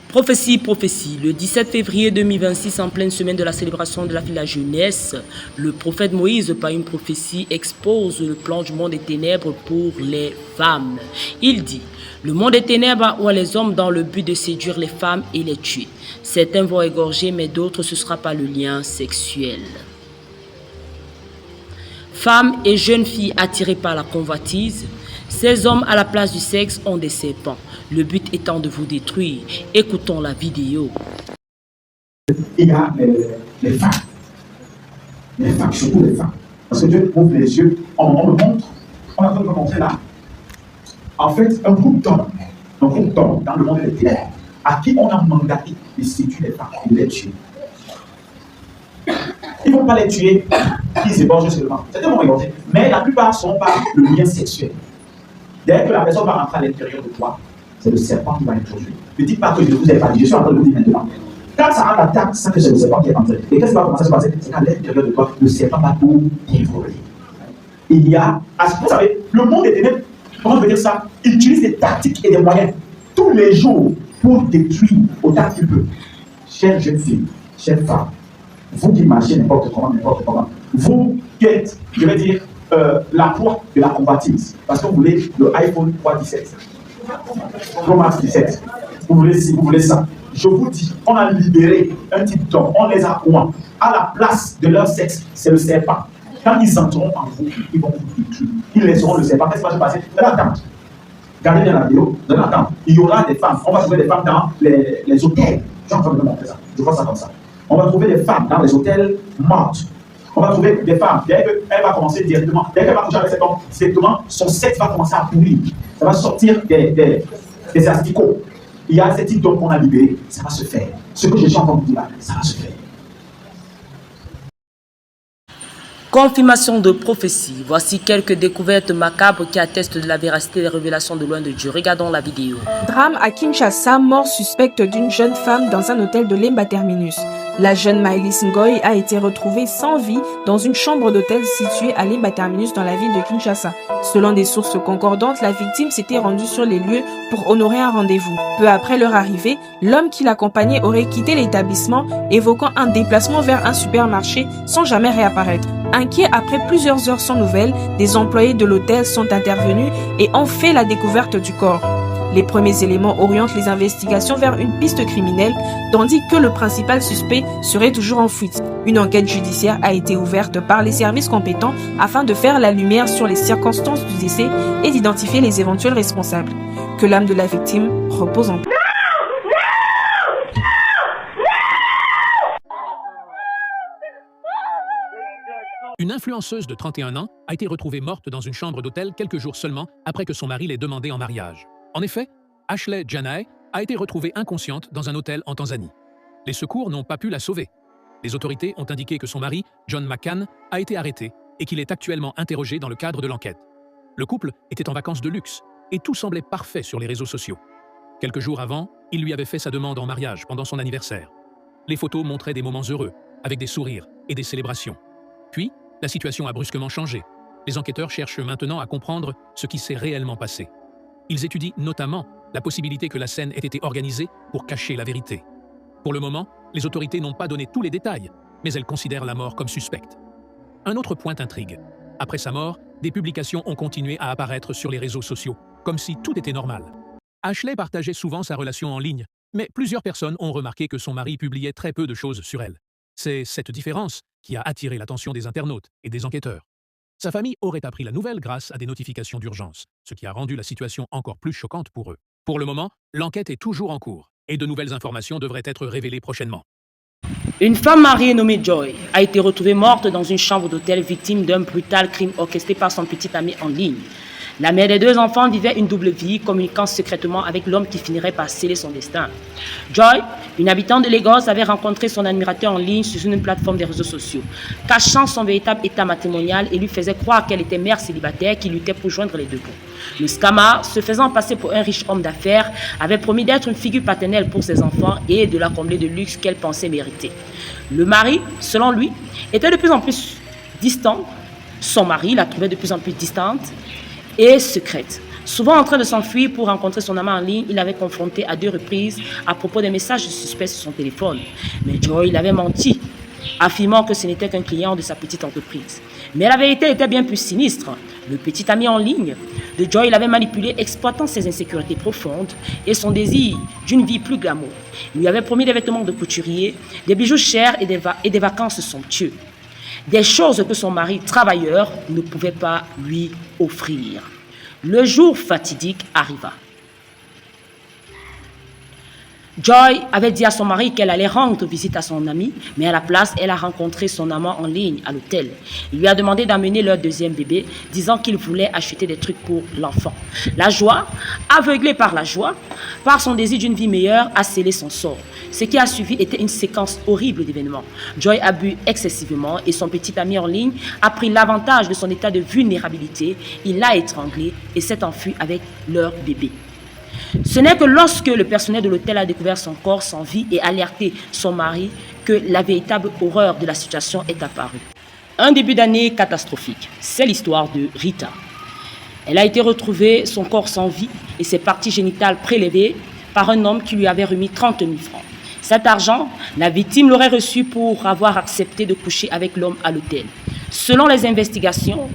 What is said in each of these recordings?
Prophétie, prophétie. Le 17 février 2026, en pleine semaine de la célébration de la fête de la jeunesse, le prophète Moïse, par une prophétie, expose le plan du monde des ténèbres pour les femmes. Il dit: le monde des ténèbres a oint les hommes dans le but de séduire les femmes et les tuer. Certains vont égorger, mais d'autres, ce sera par le lien sexuel. Femmes et jeunes filles attirées par la convoitise, ces hommes à la place du sexe ont des serpents, le but étant de vous détruire. Écoutons la vidéo. Il y a les femmes, surtout les femmes. Parce que Dieu ouvre les yeux, on me montre, on a besoin de montrer là. En fait, un groupe d'hommes dans le monde des ténèbres, à qui on a mandaté de séduire les femmes et de les tuer. Ils ne vont pas les tuer, ils ébauchent seulement. Certains vont égorger, mais la plupart sont par le lien sexuel. Dès que la personne va rentrer à l'intérieur de toi, c'est le serpent qui va introduire. Ne dites pas que je ne vous ai pas dit, je suis en train de vous dire maintenant. Quand ça rentre à table, c'est que c'est le serpent qui est entré. Et qu'est-ce qui va commencer à se passer? C'est qu'à l'intérieur de toi, le serpent va tout dévorer. Il y a, vous savez, le monde des ténèbres, comment je veux dire ça? Il utilise des tactiques et des moyens tous les jours pour détruire autant qu'il peut. Chère jeune fille, chère femme, vous qui marchez n'importe comment, vous qui êtes, je vais dire, la proie de la convoitise, parce que vous voulez le iPhone 317, Pro Max 17, vous voulez ça. Je vous dis, on a libéré un type d'homme, on les a oints. À la place de leur sexe, c'est le serpent. Quand ils entreront en vous, ils vont vous détruire. Ils laisseront le serpent. Qu'est-ce qui va se passer? Vous allez attendre. Regardez bien la vidéo, vous allez attendre. Il y aura des femmes, on va trouver des femmes dans les hôtels. Je suis en train de montrer ça. Je vois ça comme ça. On va trouver des femmes dans les hôtels mortes. On va trouver des femmes, dès qu'elle va commencer directement, dès qu'elle va coucher avec cet homme, directement, son sexe va commencer à pourrir. Ça va sortir des asticots. Il y a ce type d'homme qu'on a libéré, ça va se faire. Ce que je suis en train de vous dire là, ça va se faire. Confirmation de prophétie. Voici quelques découvertes macabres qui attestent de la véracité des révélations de loin de Dieu. Regardons la vidéo. Drame à Kinshasa, mort suspecte d'une jeune femme dans un hôtel de Lemba Terminus. La jeune Maëlys Ngoy a été retrouvée sans vie dans une chambre d'hôtel située à Lemba Terminus dans la ville de Kinshasa. Selon des sources concordantes, la victime s'était rendue sur les lieux pour honorer un rendez-vous. Peu après leur arrivée, l'homme qui l'accompagnait aurait quitté l'établissement, évoquant un déplacement vers un supermarché sans jamais réapparaître. Inquiets après plusieurs heures sans nouvelles, des employés de l'hôtel sont intervenus et ont fait la découverte du corps. Les premiers éléments orientent les investigations vers une piste criminelle, tandis que le principal suspect serait toujours en fuite. Une enquête judiciaire a été ouverte par les services compétents afin de faire la lumière sur les circonstances du décès et d'identifier les éventuels responsables. Que l'âme de la victime repose en paix. Une influenceuse de 31 ans a été retrouvée morte dans une chambre d'hôtel quelques jours seulement après que son mari l'ait demandée en mariage. En effet, Ashley Janae a été retrouvée inconsciente dans un hôtel en Tanzanie. Les secours n'ont pas pu la sauver. Les autorités ont indiqué que son mari, John McCann, a été arrêté et qu'il est actuellement interrogé dans le cadre de l'enquête. Le couple était en vacances de luxe et tout semblait parfait sur les réseaux sociaux. Quelques jours avant, il lui avait fait sa demande en mariage pendant son anniversaire. Les photos montraient des moments heureux, avec des sourires et des célébrations. Puis, la situation a brusquement changé. Les enquêteurs cherchent maintenant à comprendre ce qui s'est réellement passé. Ils étudient notamment la possibilité que la scène ait été organisée pour cacher la vérité. Pour le moment, les autorités n'ont pas donné tous les détails, mais elles considèrent la mort comme suspecte. Un autre point intrigue. Après sa mort, des publications ont continué à apparaître sur les réseaux sociaux, comme si tout était normal. Ashley partageait souvent sa relation en ligne, mais plusieurs personnes ont remarqué que son mari publiait très peu de choses sur elle. C'est cette différence qui a attiré l'attention des internautes et des enquêteurs. Sa famille aurait appris la nouvelle grâce à des notifications d'urgence, ce qui a rendu la situation encore plus choquante pour eux. Pour le moment, l'enquête est toujours en cours et de nouvelles informations devraient être révélées prochainement. Une femme mariée nommée Joy a été retrouvée morte dans une chambre d'hôtel victime d'un brutal crime orchestré par son petit ami en ligne. La mère des deux enfants vivait une double vie, communiquant secrètement avec l'homme qui finirait par sceller son destin. Joy, une habitante de Lagos, avait rencontré son admirateur en ligne sur une plateforme des réseaux sociaux, cachant son véritable état matrimonial et lui faisait croire qu'elle était mère célibataire qui luttait pour joindre les deux bouts. Le scammer, se faisant passer pour un riche homme d'affaires, avait promis d'être une figure paternelle pour ses enfants et de la combler de luxe qu'elle pensait mériter. Le mari, selon lui, était de plus en plus distant. Son mari la trouvait de plus en plus distante et secrète. Souvent en train de s'enfuir pour rencontrer son amant en ligne, il avait confronté à 2 reprises à propos des messages suspects sur son téléphone. Mais Joy avait menti, affirmant que ce n'était qu'un client de sa petite entreprise. Mais la vérité était bien plus sinistre. Le petit ami en ligne de Joy l'avait manipulé, exploitant ses insécurités profondes et son désir d'une vie plus glamour. Il lui avait promis des vêtements de couturier, des bijoux chers et des vacances somptueuses. Des choses que son mari travailleur ne pouvait pas lui offrir. Le jour fatidique arriva. Joy avait dit à son mari qu'elle allait rendre visite à son ami, mais à la place, elle a rencontré son amant en ligne à l'hôtel. Il lui a demandé d'amener leur 2e bébé, disant qu'il voulait acheter des trucs pour l'enfant. La joie, aveuglée par la joie, par son désir d'une vie meilleure, a scellé son sort. Ce qui a suivi était une séquence horrible d'événements. Joy a bu excessivement et son petit ami en ligne a pris l'avantage de son état de vulnérabilité. Il l'a étranglé et s'est enfui avec leur bébé. Ce n'est que lorsque le personnel de l'hôtel a découvert son corps sans vie et alerté son mari que la véritable horreur de la situation est apparue. Un début d'année catastrophique. C'est l'histoire de Rita. Elle a été retrouvée, son corps sans vie et ses parties génitales prélevées par un homme qui lui avait remis 30 000 francs. Cet argent, la victime l'aurait reçu pour avoir accepté de coucher avec l'homme à l'hôtel. Selon les investigations,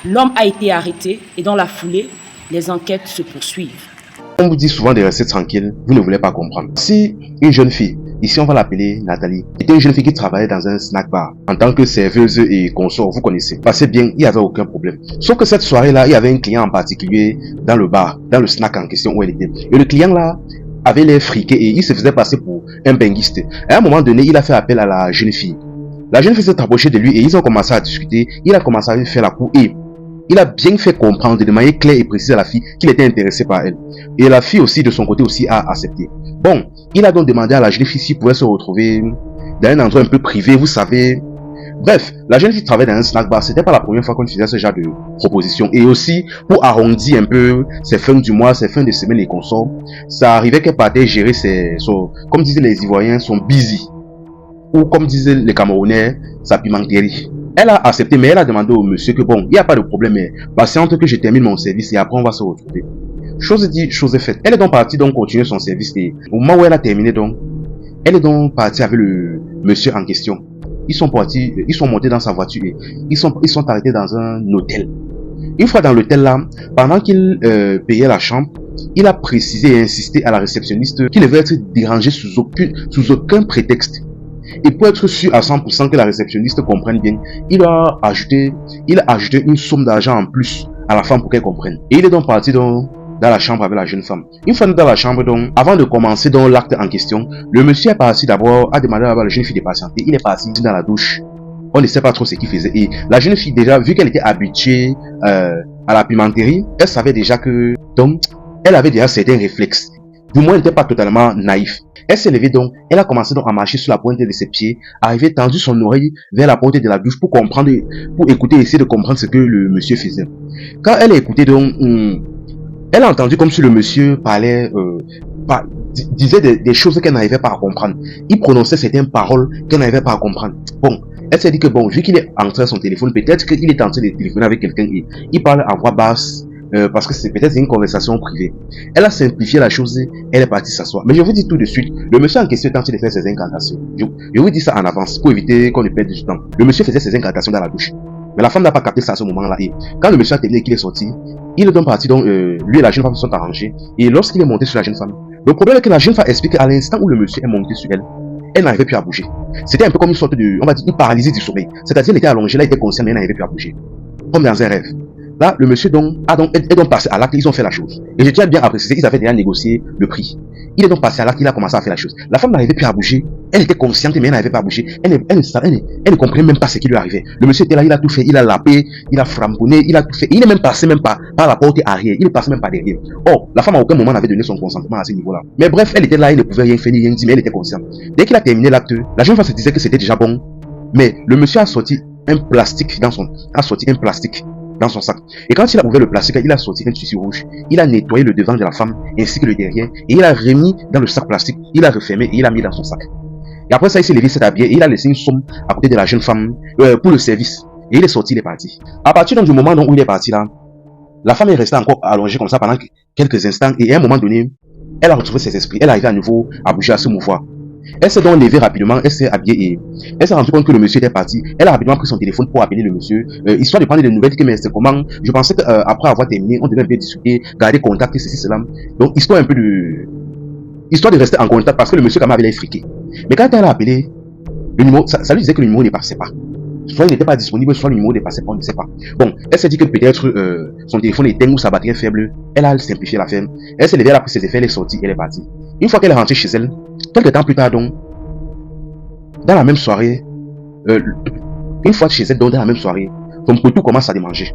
l'homme a été arrêté et dans la foulée, les enquêtes se poursuivent. On vous dit souvent de rester tranquille, vous ne voulez pas comprendre. Si une jeune fille, ici on va l'appeler Nathalie, était une jeune fille qui travaillait dans un snack bar en tant que serveuse et consort, vous connaissez, passez bien, il n'y avait aucun problème. Sauf que cette soirée-là, il y avait un client en particulier dans le bar, dans le snack en question où elle était. Et le client là avait l'air friqué et il se faisait passer pour un benguiste. À un moment donné, il a fait appel à la jeune fille. La jeune fille s'est approchée de lui et ils ont commencé à discuter. Il a commencé à lui faire la cour et il a bien fait comprendre de manière claire et précise à la fille qu'il était intéressé par elle. Et la fille aussi, de son côté aussi, a accepté. Bon, il a donc demandé à la jeune fille s'il pouvait se retrouver dans un endroit un peu privé, vous savez. Bref, la jeune fille travaillait dans un snack bar. C'était pas la première fois qu'on faisait ce genre de proposition. Et aussi, pour arrondir un peu ses fins du mois, ses fins de semaine et consorts, ça arrivait qu'elle partait gérer comme disaient les Ivoiriens, son busy. Ou comme disaient les Camerounais, sa pimenterie. Elle a accepté, mais elle a demandé au monsieur que bon, il n'y a pas de problème, mais patiente que je termine mon service et après on va se retrouver. Chose dit, chose faite. Elle est donc partie donc continuer son service et au moment où elle a terminé donc, elle est donc partie avec le monsieur en question. Ils sont partis, ils sont montés dans sa voiture et ils sont arrêtés dans un hôtel. Une fois dans l'hôtel là, pendant qu'il payait la chambre, il a précisé et insisté à la réceptionniste qu'il devait être dérangé sous aucun prétexte. Et pour être sûr à 100% que la réceptionniste comprenne bien, il a ajouté une somme d'argent en plus à la femme pour qu'elle comprenne. Et il est donc parti dans la chambre avec la jeune femme. Une fois dans la chambre donc, avant de commencer dans l'acte en question, le monsieur est parti d'abord à demander à la jeune fille de patienter. Il est parti dans la douche. On ne sait pas trop ce qu'il faisait. Et la jeune fille déjà, vu qu'elle était habituée à la pimenterie, elle savait déjà que donc elle avait déjà certains réflexes. Du moins, elle n'était pas totalement naïve. Elle s'est levée donc, elle a commencé donc à marcher sur la pointe de ses pieds, arriver tendu son oreille vers la porte de la douche pour comprendre, pour écouter, essayer de comprendre ce que le monsieur faisait. Quand elle a écouté donc, elle a entendu comme si le monsieur parlait, disait des choses qu'elle n'arrivait pas à comprendre. Il prononçait certaines paroles qu'elle n'arrivait pas à comprendre. Bon, elle s'est dit que bon, vu qu'il est entré à son téléphone, peut-être qu'il est en train de téléphoner avec quelqu'un et il parle à voix basse. Parce que c'est peut-être une conversation privée. Elle a simplifié la chose, elle est partie s'asseoir. Mais je vous dis tout de suite, le monsieur en question est en train de faire ses incantations. Je vous dis ça en avance pour éviter qu'on ne perde du temps. Le monsieur faisait ses incantations dans la douche. Mais la femme n'a pas capté ça à ce moment-là. Et quand le monsieur a terminé et qu'il est sorti, il est donc parti, donc lui et la jeune femme se sont arrangés. Et lorsqu'il est monté sur la jeune femme, le problème est que la jeune femme explique qu'à l'instant où le monsieur est monté sur elle, elle n'arrivait plus à bouger. C'était un peu comme une sorte de, on va dire, une paralysie du sommeil. C'est-à-dire, elle était allongée, là, elle était consciente, mais elle n'arrivait plus à bouger. Comme dans un rêve. Là, le monsieur est donc passé à l'acte, ils ont fait la chose. Et je tiens bien à préciser qu'ils avaient déjà négocié le prix. Il est donc passé à l'acte, il a commencé à faire la chose. La femme n'arrivait plus à bouger. Elle était consciente, mais elle n'arrivait pas à bouger. Elle ne comprenait même pas ce qui lui arrivait. Le monsieur était là, il a tout fait, il a lapé, il a framponné, il a tout fait. Il n'est même passé même pas par la porte arrière, il est passé même pas derrière. Or, la femme à aucun moment n'avait donné son consentement à ce niveau-là. Mais bref, elle était là, elle ne pouvait rien faire, ni rien dire, mais elle était consciente. Dès qu'il a terminé l'acte, la jeune femme se disait que c'était déjà bon. Mais le monsieur a sorti un plastique dans son sac. Et quand il a ouvert le plastique, il a sorti un tissu rouge. Il a nettoyé le devant de la femme ainsi que le derrière. Et il a remis dans le sac plastique. Il a refermé et il a mis dans son sac. Et après ça, il s'est levé, s'est habillé et il a laissé une somme à côté de la jeune femme pour le service. Et il est sorti, il est parti. À partir du moment où il est parti là, La femme est restée encore allongée comme ça pendant quelques instants et à un moment donné, elle a retrouvé ses esprits. Elle arrivait à nouveau à bouger, à se mouvoir. Elle s'est donc levée rapidement, elle s'est habillée et elle s'est rendue compte que le monsieur était parti. Elle a rapidement pris son téléphone pour appeler le monsieur, histoire de prendre des nouvelles, que mais c'est comment. Je pensais qu'après avoir terminé, on devait bien discuter, garder contact, ceci, cela. Donc, histoire de rester en contact parce que le monsieur quand même avait l'air friqué. Mais quand elle a appelé, le numéro, ça lui disait que le numéro ne passait pas. Soit il n'était pas disponible, soit le numéro ne passait pas, on ne sait pas. Bon, elle s'est dit que peut-être son téléphone était ou sa batterie est faible. Elle a simplifié l'affaire. Elle s'est levée, elle a pris ses effets, elle est sortie, elle est partie. Une fois qu'elle est rentrée chez elle, quelques temps plus tard donc, dans la même soirée, une fois chez elle, donc dans la même soirée, son poteau commence à démanger.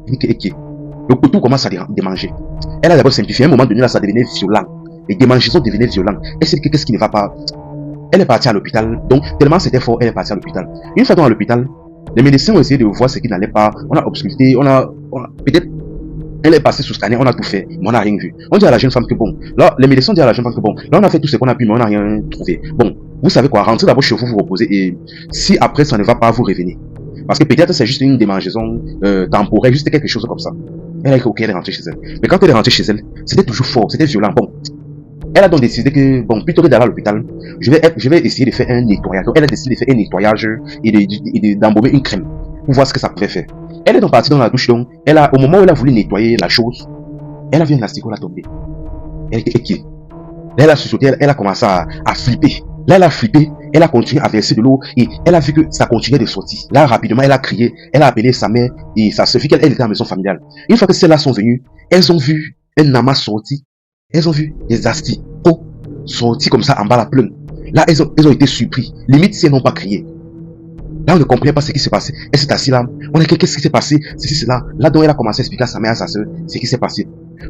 Le poteau commence à démanger. Elle a d'abord simplifié. À un moment donné, là, ça devenait violent. Les démangeaisons devenaient violentes. Elle s'est dit qu'est-ce qui ne va pas. Elle est partie à l'hôpital. Donc, tellement c'était fort, elle est partie à l'hôpital. Une fois dans l'hôpital, les médecins ont essayé de voir ce qui n'allait pas. On a obscuré, peut-être, elle est passée sous scanner, on a tout fait, mais on n'a rien vu. On dit à la jeune femme que bon, là, les médecins disent à la jeune femme que bon, là, on a fait tout ce qu'on a pu, mais on n'a rien trouvé. Bon, vous savez quoi, rentrez d'abord chez vous, vous reposez, et si après ça ne va pas, vous revenez. Parce que peut-être c'est juste une démangeaison temporaire, juste quelque chose comme ça. Elle a dit ok, elle est rentrée chez elle. Mais quand elle est rentrée chez elle, c'était toujours fort, c'était violent. Bon, elle a donc décidé que, bon, plutôt que d'aller à l'hôpital, je vais essayer de faire un nettoyage. Donc, elle a décidé de faire un nettoyage et d'embaumer une crème pour voir ce que ça pouvait faire. Elle est donc partie dans la douche, donc, au moment où elle a voulu nettoyer la chose, elle a vu un asticot là tomber. Elle était inquiète. Là, elle a sursauté, elle a commencé à flipper. Là, elle a flippé, elle a continué à verser de l'eau et elle a vu que ça continuait de sortir. Là, rapidement, elle a crié, elle a appelé sa mère et sa soeur, qu'elle était à la maison familiale. Une fois que celles-là sont venues, elles ont vu un amas sorti. Elles ont vu des asticots sortis comme ça en bas la pleine. Là, elles ont été surpris. Limite, si elles n'ont pas crié. Là, on ne comprenait pas ce qui s'est passé. Elle s'est assise là. On a dit, qu'est-ce qui s'est passé? Ceci, cela. Là, donc, elle a commencé à expliquer à sa mère, à sa soeur, ce qui s'est passé.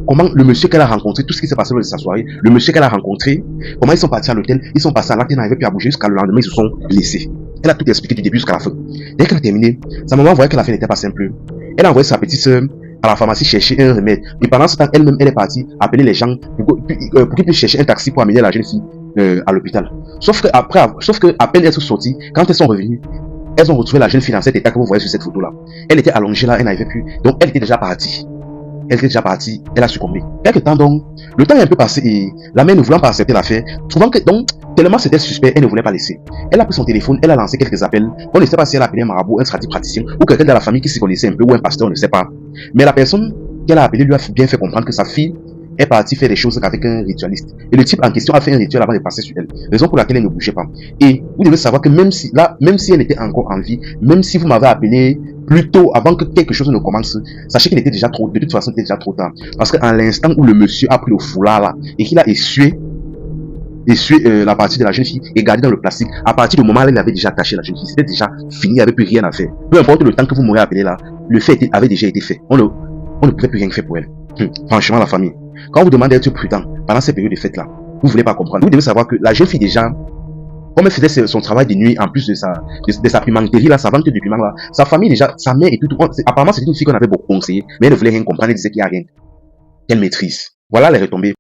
Comment le monsieur qu'elle a rencontré, tout ce qui s'est passé lors de sa soirée, le monsieur qu'elle a rencontré, comment ils sont partis à l'hôtel, ils sont passés à l'acte, ils n'arrivaient plus à bouger jusqu'à le lendemain, ils se sont laissés. Elle a tout expliqué du début jusqu'à la fin. Dès qu'elle a terminé, sa maman voyait que la fin n'était pas simple. Elle a envoyé sa petite soeur à la pharmacie chercher un remède. Et pendant ce temps, elle-même, elle est partie appeler les gens pour qu'ils puissent chercher un taxi pour amener la jeune fille à l'hôpital. Sauf que à peine elles sont sorties, quand elles sont revenues, elles ont retrouvé la jeune fille dans cet état que vous voyez sur cette photo-là. Elle était allongée là, elle n'arrivait plus. Donc, elle était déjà partie. Elle a succombé. Quelque temps donc, le temps est un peu passé et la mère ne voulant pas accepter l'affaire, trouvant que donc, tellement c'était suspect, elle ne voulait pas laisser. Elle a pris son téléphone, elle a lancé quelques appels. On ne sait pas si elle a appelé un marabout, un praticien ou quelqu'un de la famille qui s'y connaissait un peu ou un pasteur, on ne sait pas. Mais la personne qu'elle a appelé lui a bien fait comprendre que sa fille est partie faire des choses avec un ritualiste. Et le type en question a fait un rituel avant de passer sur elle. Raison pour laquelle elle ne bougeait pas. Et vous devez savoir que même si elle était encore en vie, même si vous m'avez appelé plus tôt, avant que quelque chose ne commence, sachez qu'il était déjà trop, de toute façon, c'était déjà trop tard. Parce qu'à l'instant où le monsieur a pris le foulard là, et qu'il a essuyé la partie de la jeune fille et gardé dans le plastique, à partir du moment où il avait déjà attaché la jeune fille, c'était déjà fini, il n'y avait plus rien à faire. Peu importe le temps que vous m'aurez appelé là, le fait avait déjà été fait. On ne pouvait plus rien faire pour elle. Franchement, la famille. Quand vous demandez d'être prudent pendant ces périodes de fête là, vous ne voulez pas comprendre. Vous devez savoir que la jeune fille déjà, comme elle faisait son travail de nuit, en plus de sa pimenterie là, sa vente de piment là, sa famille déjà, sa mère et tout, apparemment c'était une fille qu'on avait beaucoup conseillé, mais elle ne voulait rien comprendre, elle disait qu'il n'y a rien. Qu'elle maîtrise. Voilà les retombées.